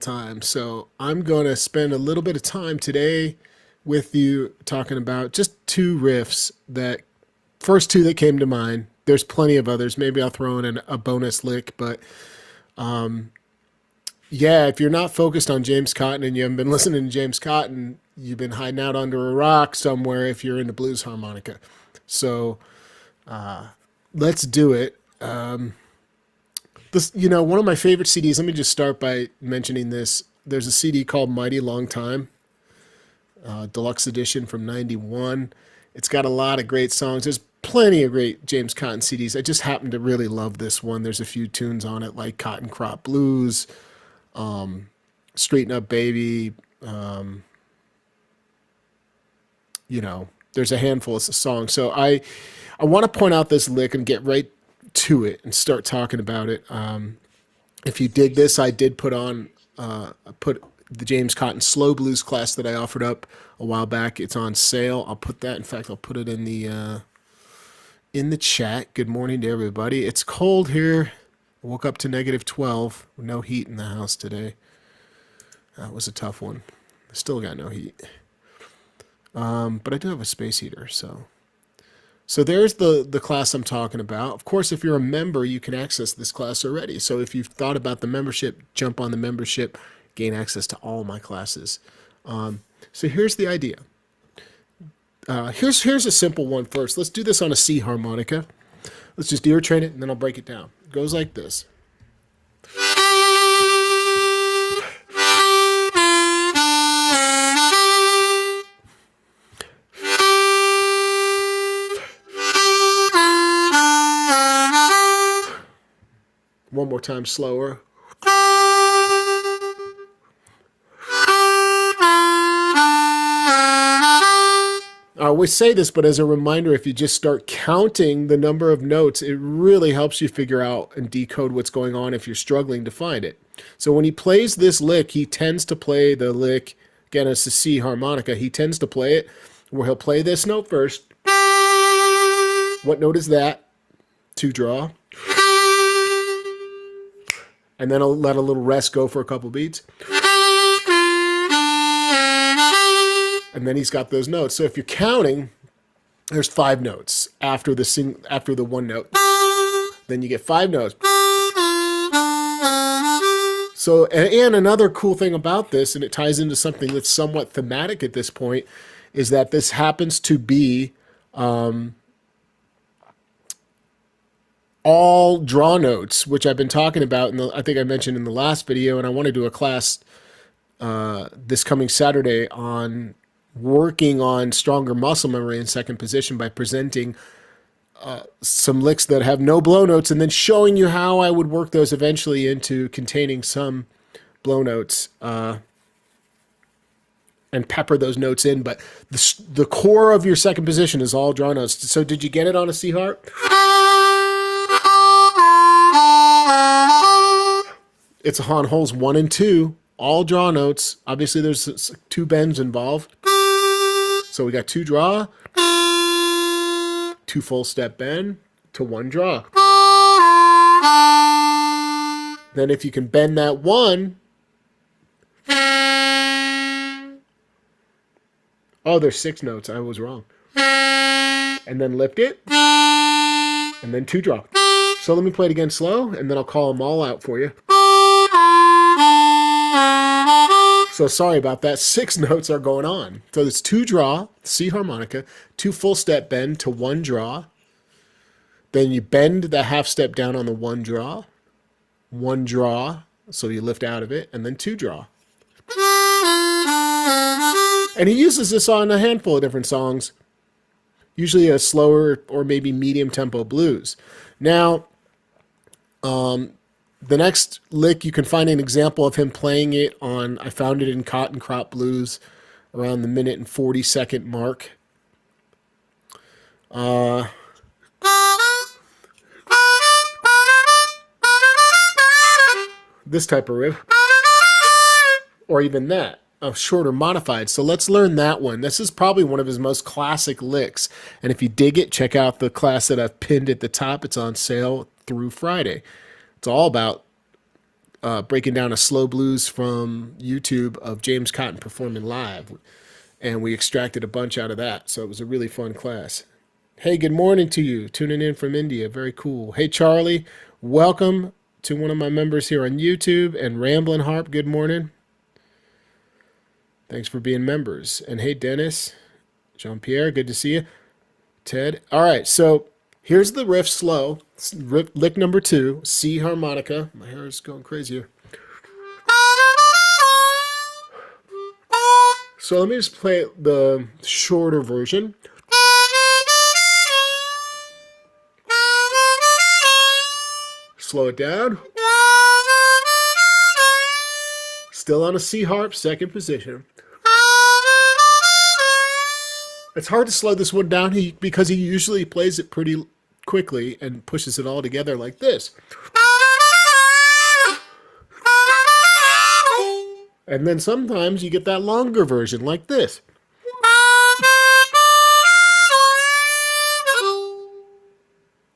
time. So I'm going to spend a little bit of time today with you talking about just two riffs that first two that came to mind. There's plenty of others. Maybe I'll throw in a bonus lick, but yeah, if you're not focused on James Cotton and you haven't been listening to James Cotton, you've been hiding out under a rock somewhere if you're into blues harmonica. So let's do it. This, one of my favorite CDs. Let me just start by mentioning this. There's a CD called Mighty Long Time, deluxe edition from '91. It's got a lot of great songs. There's plenty of great James Cotton CDs. I just happen to really love this one. There's a few tunes on it like Cotton Crop Blues, Straighten Up Baby. There's a handful of songs. So I want to point out this lick and get right to it and start talking about it. If you dig this, I did put the James Cotton Slow Blues class that I offered up a while back. It's on sale. I'll put that. In fact, I'll put it in the chat. Good morning to everybody. It's cold here. I woke up to -12. No heat in the house today. That was a tough one. I still got no heat. But I do have a space heater, so there's the class I'm talking about. Of course, if you're a member, you can access this class already. So if you've thought about the membership, jump on the membership, gain access to all my classes. So here's the idea. Here's a simple one first. Let's do this on a C harmonica. Let's just ear train it, and then I'll break it down. It goes like this. One more time slower. I always say this, but as a reminder, if you just start counting the number of notes, it really helps you figure out and decode what's going on if you're struggling to find it. So when he plays this lick, he tends to play the lick, again, it's a C harmonica, he tends to play it where he'll play this note first. What note is that? To draw. And then I'll let a little rest go for a couple beats. And then he's got those notes. So if you're counting, there's 5 notes after the one note. Then you get 5 notes. So, and another cool thing about this, and it ties into something that's somewhat thematic at this point, is that this happens to be all draw notes, which I've been talking about, I think I mentioned in the last video, and I want to do a class this coming Saturday on working on stronger muscle memory in second position by presenting some licks that have no blow notes and then showing you how I would work those eventually into containing some blow notes and pepper those notes in. But the core of your second position is all draw notes. So did you get it on a C harp? It's on holes 1 and 2, all draw notes. Obviously, there's 2 bends involved. So we got 2 draw, 2 full step bend to 1 draw. Then if you can bend that 1, oh, there's 6 notes. I was wrong. And then lift it, and then 2 draw. So let me play it again slow, and then I'll call them all out for you. So sorry about that. 6 notes are going on. So it's 2 draw, C harmonica, 2 full step bend to 1 draw. Then you bend the half step down on the 1 draw, so you lift out of it, and then 2 draw. And he uses this on a handful of different songs, usually a slower or maybe medium tempo blues. Now, the next lick, you can find an example of him playing it on, I found it in Cotton Crop Blues around the minute and 40-second mark. This type of riff. Or even that, a shorter modified. So let's learn that one. This is probably one of his most classic licks. And if you dig it, check out the class that I've pinned at the top. It's on sale through Friday. It's all about breaking down a slow blues from YouTube of James Cotton performing live. And we extracted a bunch out of that. So it was a really fun class. Hey, good morning to you. Tuning in from India. Very cool. Hey, Charlie. Welcome to one of my members here on YouTube. And Ramblin' Harp, good morning. Thanks for being members. And hey, Dennis. Jean-Pierre, good to see you. Ted. All right, so here's the riff slow. Lick number 2, C harmonica. My hair is going crazy here. So let me just play the shorter version. Slow it down. Still on a C harp, second position. It's hard to slow this one down because he usually plays it pretty quickly and pushes it all together like this. And then sometimes you get that longer version like this.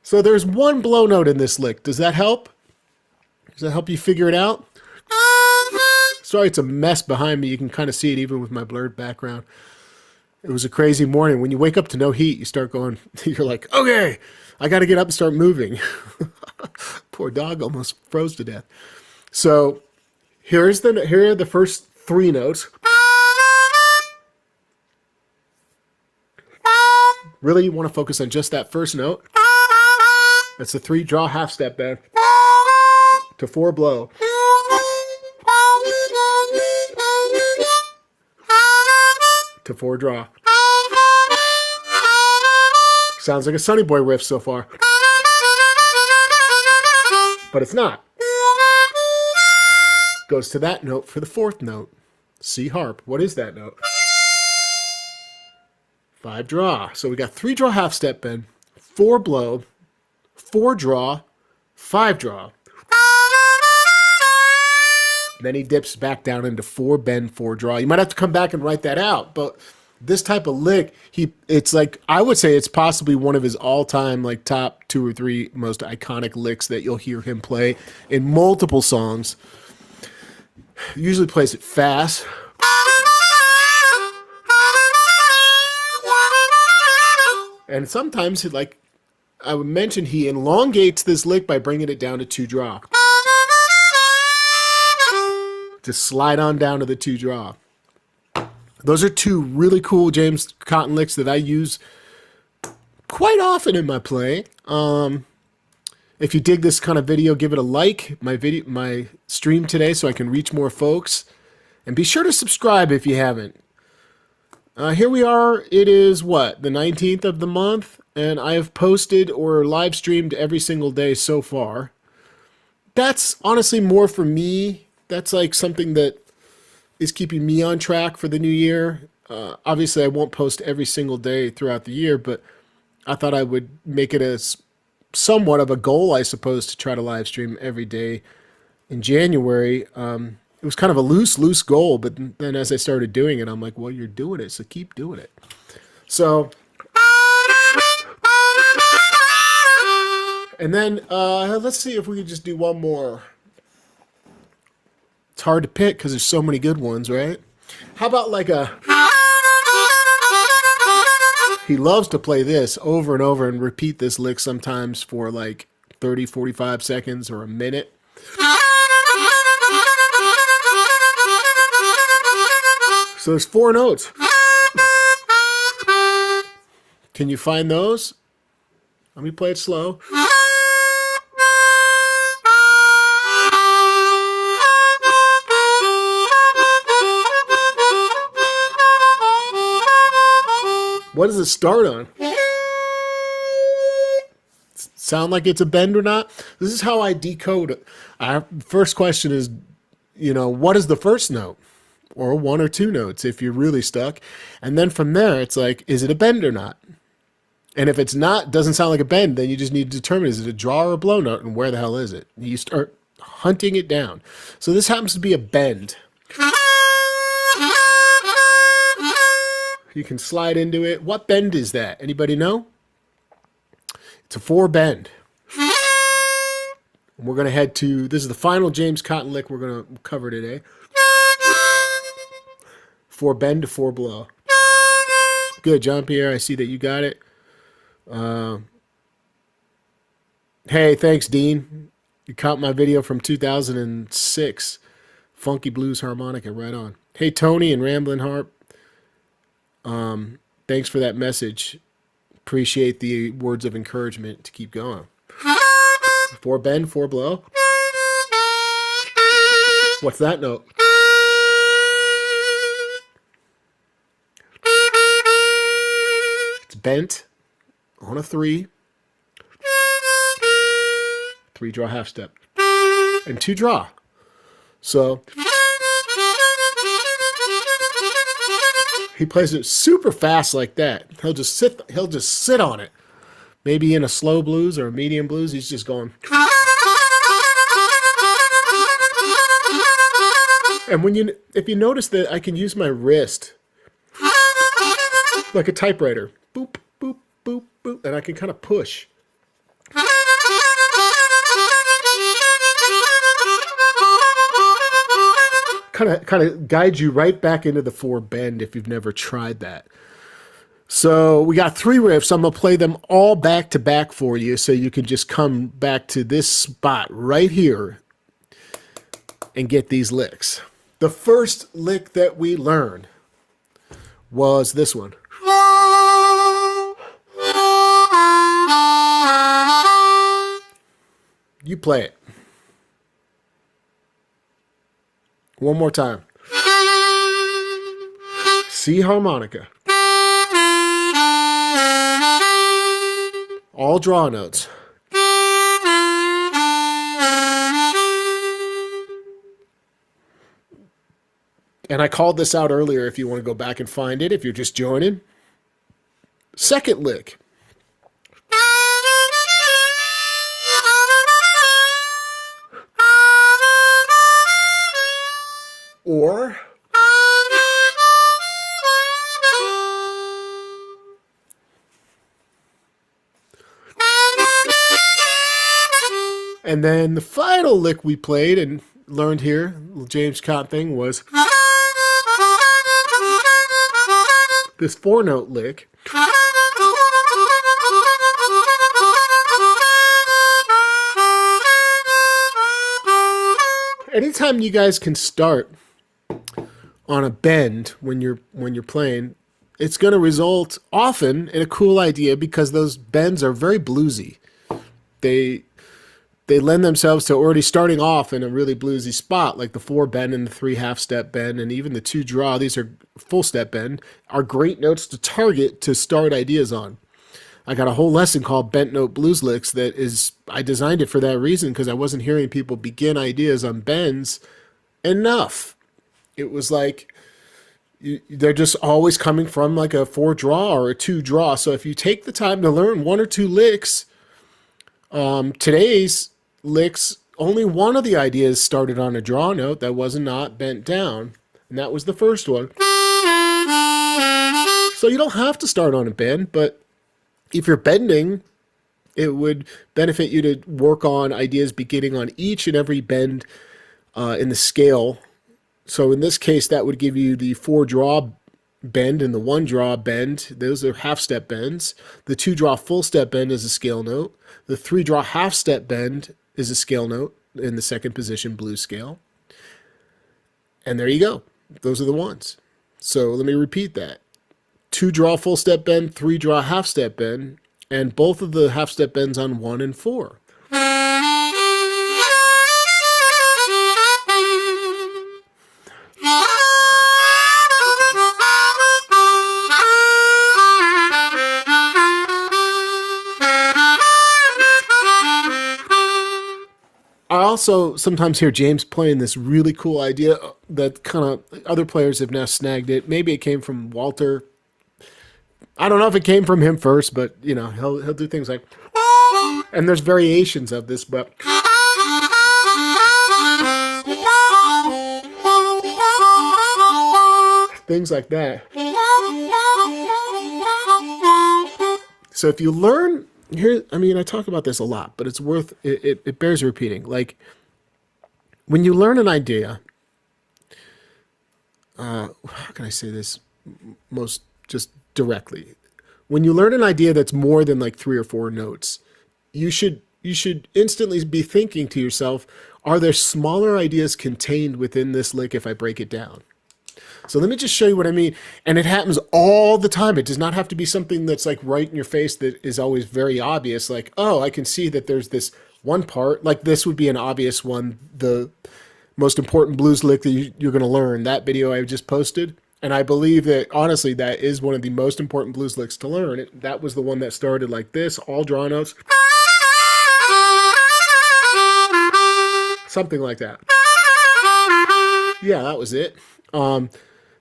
So there's one blow note in this lick. Does that help? Does that help you figure it out? Sorry, it's a mess behind me. You can kind of see it even with my blurred background. It was a crazy morning. When you wake up to no heat, you start going, you're like, okay, I got to get up and start moving. Poor dog almost froze to death. So here are the first 3 notes. Really, you want to focus on just that first note. That's the 3 draw half step bend to 4 blow. To 4 draw. Sounds like a Sonny Boy riff so far. But it's not. Goes to that note for the 4th note. C harp. What is that note? 5 draw. So we got 3 draw half step bend, 4 blow, 4 draw, 5 draw. Then he dips back down into 4 bend, 4 draw. You might have to come back and write that out, but this type of lick, it's like, I would say it's possibly one of his all-time like top 2 or 3 most iconic licks that you'll hear him play in multiple songs. He usually plays it fast. And sometimes, like I would mention, he elongates this lick by bringing it down to 2 draw. Just slide on down to the 2 draw. Those are 2 really cool James Cotton licks that I use quite often in my playing. If you dig this kind of video, give it a like, my stream today, so I can reach more folks. And be sure to subscribe if you haven't. Here we are. It is what, the 19th of the month, and I have posted or live streamed every single day so far. That's honestly more for me. That's like something that is keeping me on track for the new year. Obviously, I won't post every single day throughout the year, but I thought I would make it as somewhat of a goal, I suppose, to try to live stream every day in January. It was kind of a loose goal, but then as I started doing it, I'm like, well, you're doing it, so keep doing it. So, and then let's see if we could just do one more. It's hard to pick because there's so many good ones, right? How about like a... He loves to play this over and over and repeat this lick sometimes for like 30, 45 seconds or a minute. So there's 4 notes. Can you find those? Let me play it slow. What does it start on? Sound like it's a bend or not? This is how I decode it. First question is, what is the first note? Or 1 or 2 notes if you're really stuck. And then from there, it's like, is it a bend or not? And if it's not, doesn't sound like a bend, then you just need to determine, is it a draw or a blow note? And where the hell is it? You start hunting it down. So this happens to be a bend. You can slide into it. What bend is that? Anybody know? It's a 4 bend. We're going to head to, this is the final James Cotton lick we're going to cover today. 4 bend to 4 blow. Good, John Pierre. I see that you got it. Hey, thanks, Dean. You caught my video from 2006. Funky Blues Harmonica, right on. Hey, Tony and Ramblin' Harp. Thanks for that message. Appreciate the words of encouragement to keep going. 4 bend, 4 blow. What's that note? It's bent on a 3. 3 draw half step. And 2 draw. So he plays it super fast like that. He'll just sit on it. Maybe in a slow blues or a medium blues, he's just going. And if you notice that I can use my wrist like a typewriter. Boop, boop, boop, boop. And I can kind of push. Kind of guides you right back into the 4 bend if you've never tried that. So we got 3 riffs. I'm going to play them all back to back for you so you can just come back to this spot right here and get these licks. The first lick that we learned was this one. You play it. One more time. C harmonica. All draw notes. And I called this out earlier if you want to go back and find it, if you're just joining. Second lick. Or and then the final lick we played and learned here, the James Cott thing, was this 4-note lick. Anytime you guys can start on a bend when you're playing, it's going to result often in a cool idea because those bends are very bluesy. They lend themselves to already starting off in a really bluesy spot, like the 4 bend and the 3 half step bend, and even the 2 draw. These are full step bend, are great notes to target to start ideas on. I got a whole lesson called Bent Note Blues Licks that is, I designed it for that reason because I wasn't hearing people begin ideas on bends enough. It was like they're just always coming from like a 4 draw or a 2 draw. So if you take the time to learn 1 or 2 licks, today's licks, only one of the ideas started on a draw note that was not bent down, and that was the first one. So you don't have to start on a bend, but if you're bending, it would benefit you to work on ideas beginning on each and every bend in the scale. So in this case, that would give you the 4 draw bend and the 1 draw bend. Those are half step bends. The 2 draw full step bend is a scale note. The 3 draw half step bend is a scale note in the second position blues scale. And there you go. Those are the ones. So let me repeat that. 2 draw full step bend, 3 draw half step bend, and both of the half step bends on 1 and 4. I also sometimes hear James playing this really cool idea that kind of other players have now snagged it. Maybe it came from Walter. I don't know if it came from him first, but you know, he'll do things like, and there's variations of this, but things like that. So if you learn here, I mean, I talk about this a lot, but it's worth it bears repeating. Like when you learn an idea, how can I say this most just directly? When you learn an idea that's more than like 3 or 4 notes, you should instantly be thinking to yourself, are there smaller ideas contained within this lick if I break it down? So let me just show you what I mean. And it happens all the time. It does not have to be something that's like right in your face that is always very obvious. Like, oh, I can see that there's this one part. Like this would be an obvious one. The most important blues lick that you're going to learn, that video I just posted. And I believe that, honestly, that is one of the most important blues licks to learn. That was the one that started like this, all draw notes. Something like that. Yeah, that was it.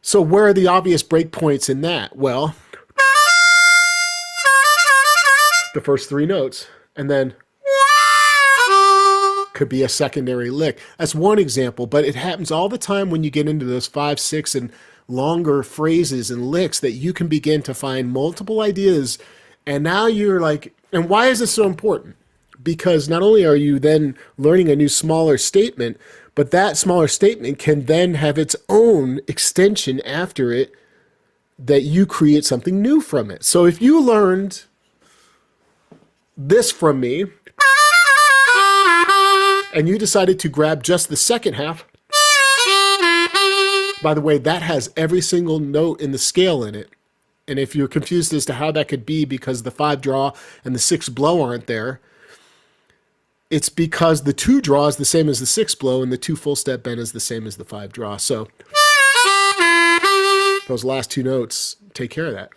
So where are the obvious breakpoints in that? Well, the first 3 notes, and then could be a secondary lick. That's one example, but it happens all the time when you get into those 5, 6, and longer phrases and licks that you can begin to find multiple ideas. And now you're like, and why is this so important? Because not only are you then learning a new smaller statement, but that smaller statement can then have its own extension after it that you create something new from it. So if you learned this from me and you decided to grab just the second half, by the way, that has every single note in the scale in it. And if you're confused as to how that could be because the 5 draw and the 6 blow aren't there, it's because the 2 draw is the same as the 6 blow and the 2 full step bend is the same as the 5 draw. So those last 2 notes take care of that.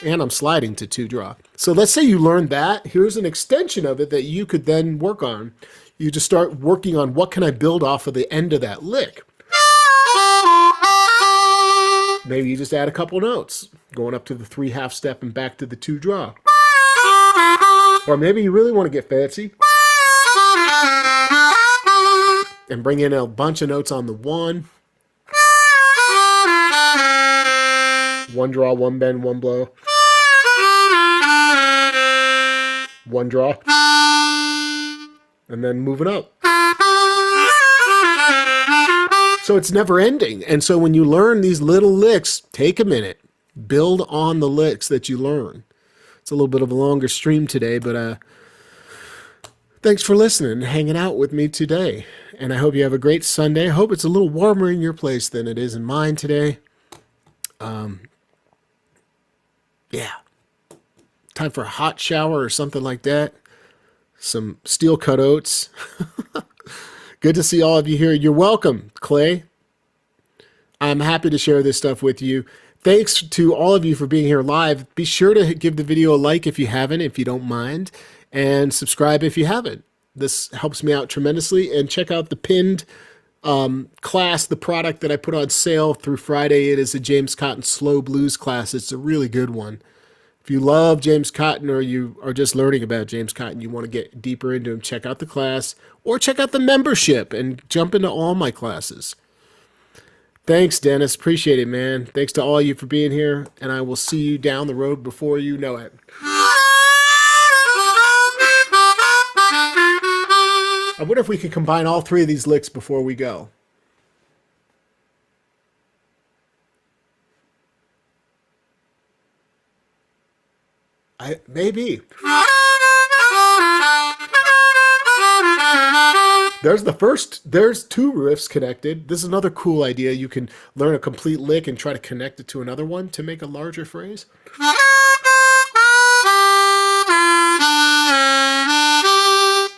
And I'm sliding to 2 draw. So let's say you learned that. Here's an extension of it that you could then work on. You just start working on what can I build off of the end of that lick. Maybe you just add a couple notes, going up to the 3 half step and back to the 2 draw. Or maybe you really want to get fancy and bring in a bunch of notes on the 1. 1 draw, 1 bend, 1 blow. 1 draw. And then moving up. So it's never ending. And so when you learn these little licks, take a minute. Build on the licks that you learn. It's a little bit of a longer stream today, but thanks for listening and hanging out with me today. And I hope you have a great Sunday. I hope it's a little warmer in your place than it is in mine today. Yeah. Time for a hot shower or something like that. Some steel cut oats. Good to see all of you here. You're welcome, Clay. I'm happy to share this stuff with you. Thanks to all of you for being here live. Be sure to give the video a like if you haven't, if you don't mind, and subscribe if you haven't. This helps me out tremendously. And check out the pinned class, the product that I put on sale through Friday. It is a James Cotton Slow Blues class. It's a really good one. If you love James Cotton or you are just learning about James Cotton, you want to get deeper into him, check out the class or check out the membership and jump into all my classes. Thanks, Dennis. Appreciate it, man. Thanks to all of you for being here, and I will see you down the road before you know it. I wonder if we could combine all 3 of these licks before we go. Maybe. There's the first, there's 2 riffs connected. This is another cool idea. You can learn a complete lick and try to connect it to another one to make a larger phrase.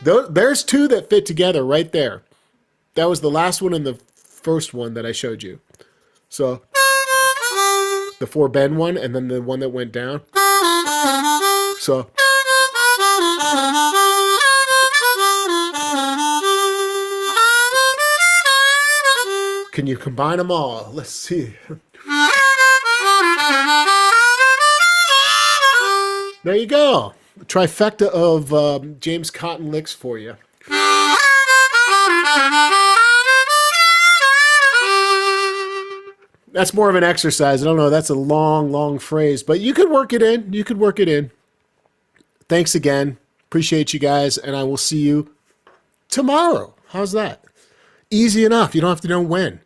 There's 2 that fit together right there. That was the last one and the first one that I showed you. So the 4 bend one and then the one that went down. So can you combine them all? Let's see. There you go. A trifecta of James Cotton licks for you. That's more of an exercise. I don't know. That's a long, long phrase, but you could work it in. You could work it in. thanks again. Appreciate you guys, and I will see you tomorrow. How's that? Easy enough. You don't have to know when.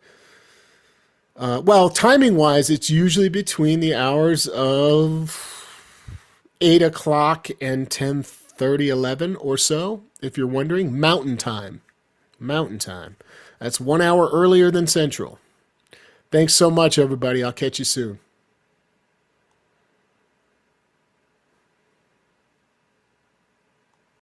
Well, timing wise, it's usually between the hours of 8 o'clock and 10:30, 11 or so, if you're wondering. Mountain time. Mountain time. That's 1 hour earlier than Central. Thanks so much, everybody. I'll catch you soon.